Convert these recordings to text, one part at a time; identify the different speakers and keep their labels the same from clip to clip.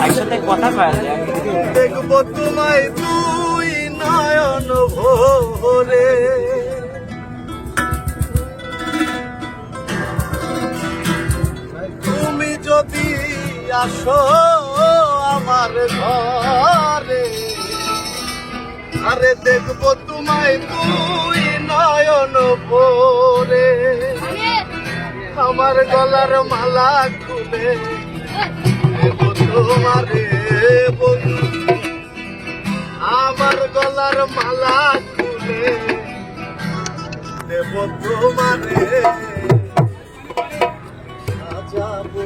Speaker 1: একসাথে কথা কয়া যায়।
Speaker 2: দেখবো তোমায় দুই নয়ন ভরে, তুমি যদি আসো আমার ঘরে, আরে দেখবো তোমায় দুই নয়ন ভরে, আমার গলার মালা খুলে দেবো তোমারে বন্ধু, আমার গলার মালা খুলে দেবো তোমারে সাজাবো।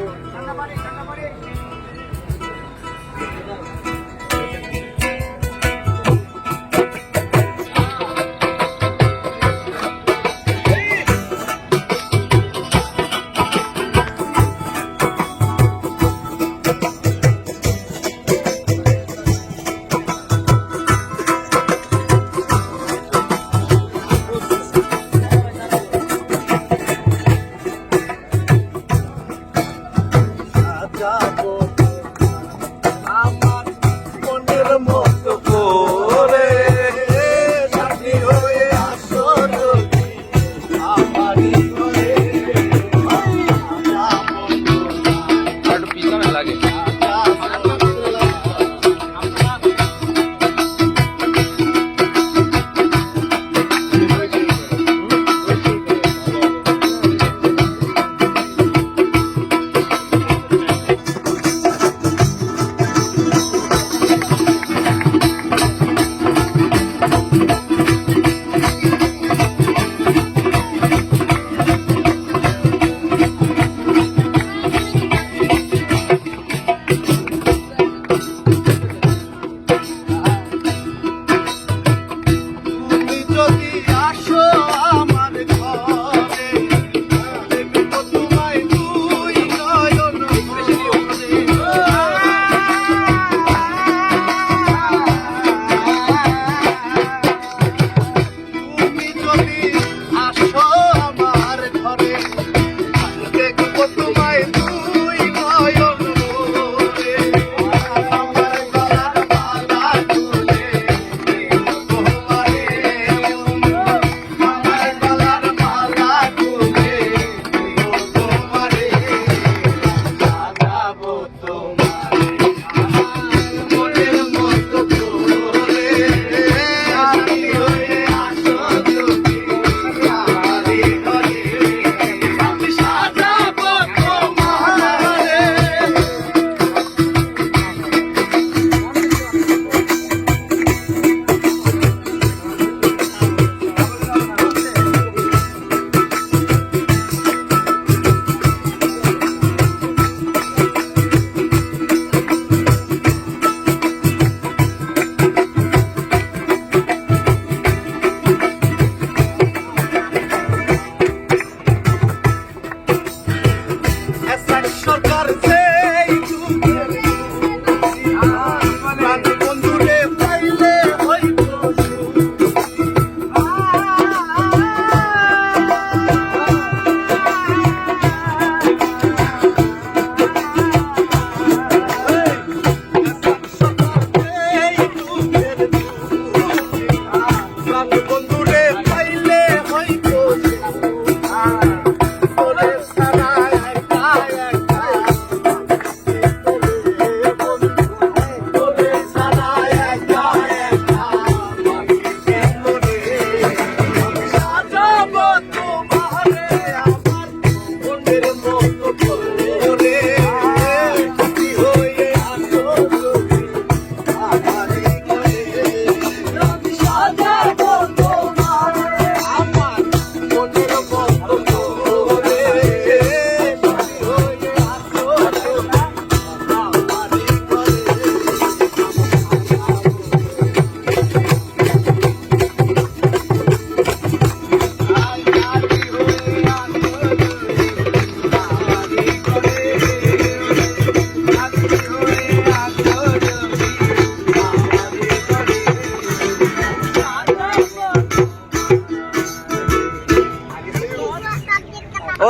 Speaker 2: আমার মনের মতো করে সাথী হয়ে আসো যদি আমারই ঘরে,
Speaker 1: একটু পিছনে লাগে।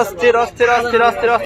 Speaker 1: অস্থির অস্থির অস্থির অস্থির